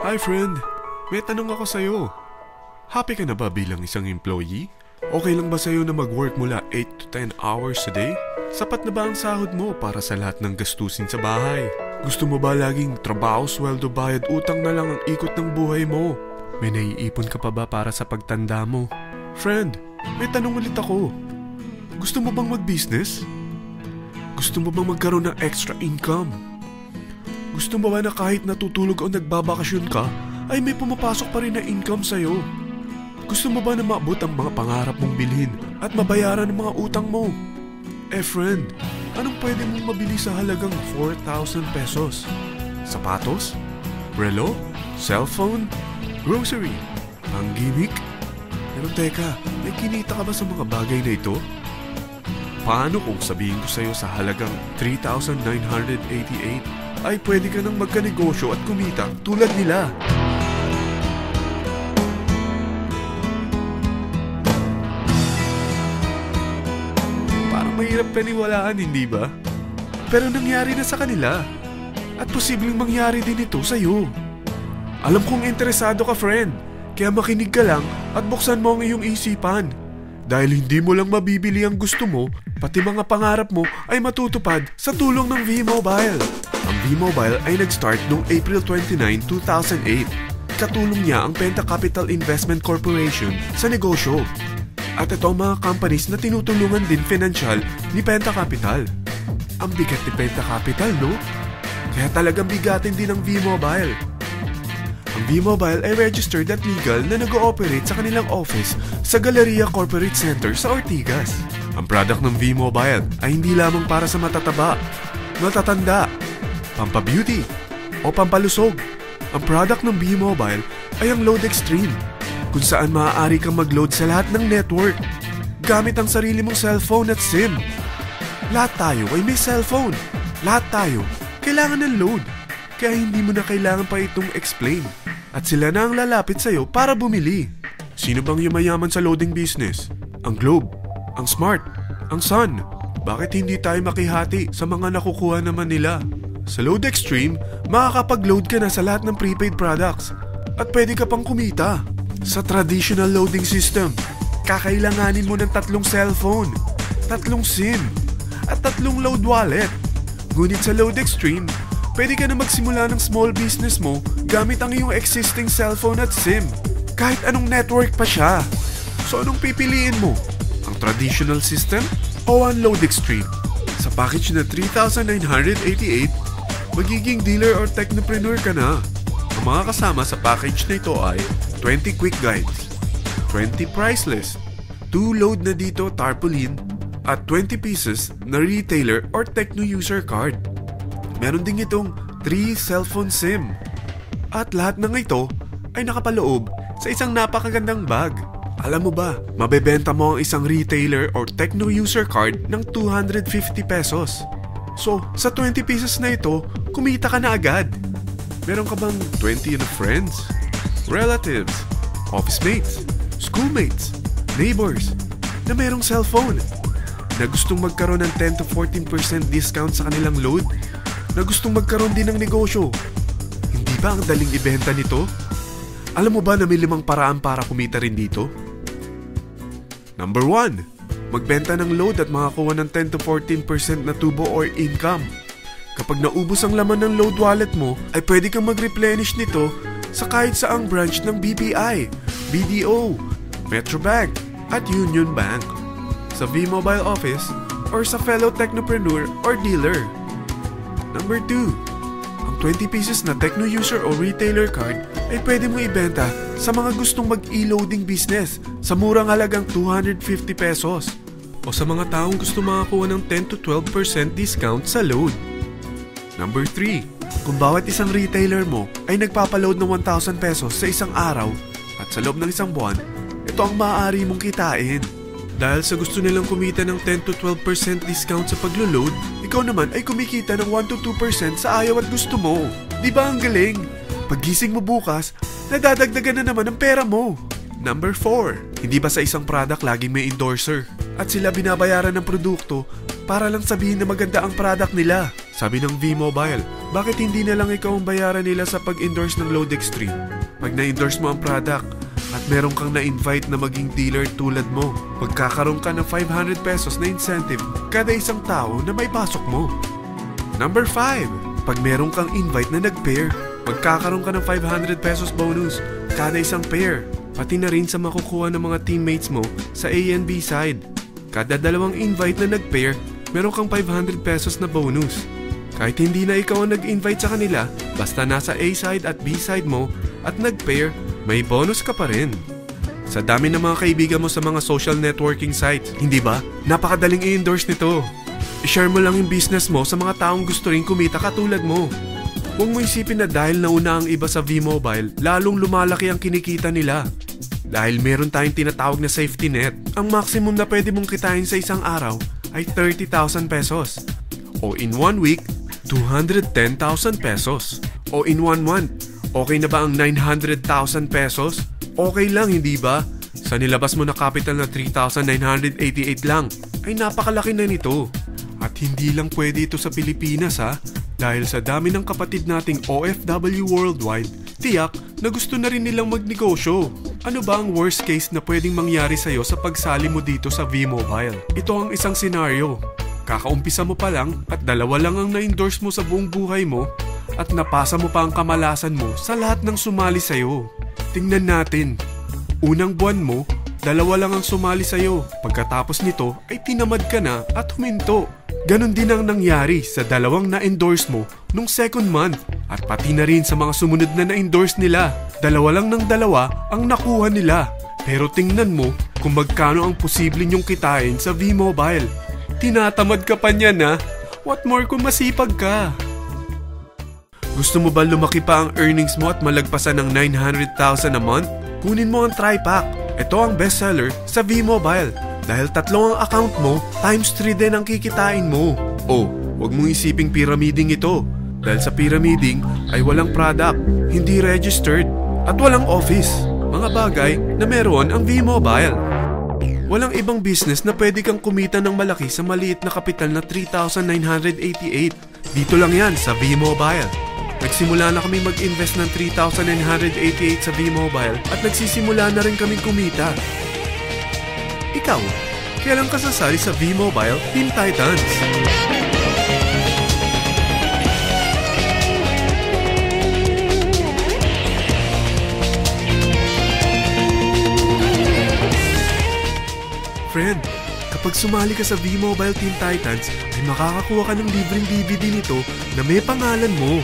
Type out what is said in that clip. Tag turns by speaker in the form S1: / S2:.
S1: Hi friend, may tanong ako sa'yo. Happy ka na ba bilang isang employee? Okay lang ba sa'yo na mag-work mula 8 to 10 hours a day? Sapat na ba ang sahod mo para sa lahat ng gastusin sa bahay? Gusto mo ba laging trabaho, sweldo, bayad, utang na lang ang ikot ng buhay mo? May naiipon ka pa ba para sa pagtanda mo? Friend, may tanong ulit ako. Gusto mo bang mag-business? Gusto mo bang magkaroon ng extra income? Gusto mo ba na kahit natutulog o nagbabakasyon ka, ay may pumapasok pa rin na income sa'yo? Gusto mo ba na maabot ang mga pangarap mong bilhin at mabayaran ang mga utang mo? Friend, anong pwede mong mabili sa halagang 4,000 pesos? Sapatos? Relo? Cellphone? Grocery? Ang gimmick? Pero teka, may kinita ka ba sa mga bagay na ito? Paano kung sabihin ko sa'yo sa halagang 3,988 ay pwede ka nang magkanegosyo at kumita tulad nila? Parang mahirap paniwalaan, hindi ba? Pero nangyari na sa kanila. At posibleng mangyari din ito sa'yo. Alam kong interesado ka, friend. Kaya makinig ka lang at buksan mo ang iyong isipan. Dahil hindi mo lang mabibili ang gusto mo, pati mga pangarap mo ay matutupad sa tulong ng V-Mobile. Ang V-Mobile ay nag-start noong April 29, 2008. Katulong niya ang Penta Capital Investment Corporation sa negosyo. At ito ang mga companies na tinutulungan din financial ni Penta Capital. Ang bigat ni Penta Capital, no? Kaya talagang bigatin din ang V-Mobile. Ang V-Mobile ay registered at legal na nag-ooperate sa kanilang office sa Galleria Corporate Center sa Ortigas. Ang product ng V-Mobile ay hindi lamang para sa matataba, matatanda, pampabeauty, o pampalusog. Ang product ng V-Mobile ay ang Load Extreme, kung saan maaari kang mag-load sa lahat ng network gamit ang sarili mong cellphone at SIM. Lahat tayo ay may cellphone. Lahat tayo kailangan ng load. Kaya hindi mo na kailangan pa itong explain. At sila na ang lalapit sa'yo para bumili. Sino bang yumayaman sa loading business? Ang Globe, ang Smart, ang Sun. Bakit hindi tayo makihati sa mga nakukuha naman nila? Sa Load Extreme, makakapag-load ka na sa lahat ng prepaid products. At pwede ka pang kumita. Sa traditional loading system, kakailanganin mo ng 3 cellphone, 3 SIM, at 3 load wallet. Ngunit sa Load Extreme, pwede ka na magsimula ng small business mo gamit ang iyong existing cellphone at SIM. Kahit anong network pa siya. So anong pipiliin mo? Ang traditional system o ang Load Extreme? Sa package na 3,988, magiging dealer or technopreneur ka na. Ang mga kasama sa package na ito ay 20 quick guides, 20 price list, 2 load na dito tarpaulin, at 20 pieces na retailer or techno user card. Meron din itong 3 cellphone SIM. At lahat ng ito ay nakapaloob sa isang napakagandang bag. Alam mo ba, mabebenta mo ang isang retailer or techno user card ng 250 pesos. So, sa 20 pieces na ito, kumita ka na agad. Meron ka bang 20 na friends, relatives, office mates, schoolmates, neighbors na merong cellphone na gustong magkaroon ng 10 to 14% discount sa kanilang load? Na gustong magkaroon din ng negosyo? Hindi ba ang daling ibenta nito? Alam mo ba na may 5 paraan para kumita rin dito? Number 1, magbenta ng load at makakuha ng 10 to 14% na tubo or income. Kapag naubos ang laman ng load wallet mo, ay pwede kang mag-replenish nito sa kahit saang branch ng BPI, BDO, Metrobank, at Union Bank, sa V-Mobile office, or sa fellow technopreneur or dealer. Number 2, ang 20 pieces na techno user o retailer card ay pwede mo ibenta sa mga gustong mag-e-loading business sa murang halagang 250 pesos o sa mga taong gusto makakuha ng 10 to 12% discount sa load. Number 3, kung bawat isang retailer mo ay nagpapaload ng 1,000 pesos sa isang araw at sa loob ng isang buwan, ito ang maaari mong kitain. Dahil sa gusto nilang kumita ng 10 to 12% discount sa paglo-load, ikaw naman ay kumikita ng 1 to 2% sa ayaw at gusto mo. Di ba ang galing? Paggising mo bukas, nadadagdagan na naman ang pera mo. Number 4, hindi ba sa isang product laging may endorser? At sila binabayaran ng produkto para lang sabihin na maganda ang product nila. Sabi ng V-Mobile, bakit hindi na lang ikaw ang bayaran nila sa pag-endorse ng Load Extreme? Pag na-endorse mo ang product at meron kang na-invite na maging dealer tulad mo, magkakaroon ka ng 500 pesos na incentive kada isang tao na may pasok mo. Number 5. Pag meron kang invite na nag-pair, magkakaroon ka ng 500 pesos bonus kada isang pair. Pati na rin sa makukuha ng mga teammates mo sa A and B side. Kada dalawang invite na nag-pair, meron kang 500 pesos na bonus. Kahit hindi na ikaw ang nag-invite sa kanila, basta nasa A side at B side mo at nag-pair, may bonus ka pa rin. Sa dami ng mga kaibigan mo sa mga social networking sites, hindi ba? Napakadaling i-endorse nito. I-share mo lang yung business mo sa mga taong gusto rin kumita katulad mo. Huwag mo isipin na dahil nauna ang iba sa V-Mobile, lalong lumalaki ang kinikita nila. Dahil meron tayong tinatawag na safety net, ang maximum na pwede mong kitain sa isang araw ay 30,000 pesos. O in 1 week, 210,000 pesos. O in 1 month, okay na ba ang 900,000 pesos? Okay lang, hindi ba? Sa nilabas mo na capital na 3,988 lang, ay napakalaki na nito. At hindi lang pwede ito sa Pilipinas ha, dahil sa dami ng kapatid nating OFW worldwide, tiyak na gusto na rin nilang magnegosyo. Ano ba ang worst case na pwedeng mangyari sa'yo sa pagsali mo dito sa V-Mobile? Ito ang isang senaryo. Kakaumpisa mo pa lang at 2 lang ang na-endorse mo sa buong buhay mo at napasa mo pa ang kamalasan mo sa lahat ng sumali sa'yo. Tingnan natin. Unang buwan mo, 2 lang ang sumali sa'yo. Pagkatapos nito ay tinamad ka na at huminto. Ganon din ang nangyari sa 2 na-endorse mo nung second month at pati na rin sa mga sumunod na na-endorse nila. 2 lang ng 2 ang nakuha nila. Pero tingnan mo kung magkano ang posible nyong kitain sa V-Mobile. Tinatamad ka pa niyan ha? What more kung masipag ka? Gusto mo ba lumaki pa ang earnings mo at malagpasan ng 900,000 a month? Kunin mo ang TriPack. Ito ang bestseller sa V-Mobile. Dahil 3 ang account mo, times 3 din ang kikitain mo. Oh, wag mong isiping pyramiding ito. Dahil sa pyramiding ay walang product, hindi registered, at walang office. Mga bagay na meron ang V-Mobile. Walang ibang business na pwede kang kumita ng malaki sa maliit na kapital na 3,988. Dito lang yan sa V-Mobile. Nagsimula na kami mag-invest ng 3,988 sa V-Mobile at nagsisimula na rin kaming kumita. Ikaw, kailan ka sasali sa V-Mobile Team Titans? Friend, kapag sumali ka sa V-Mobile Team Titans, ay makakakuha ka ng libreng DVD nito na may pangalan mo.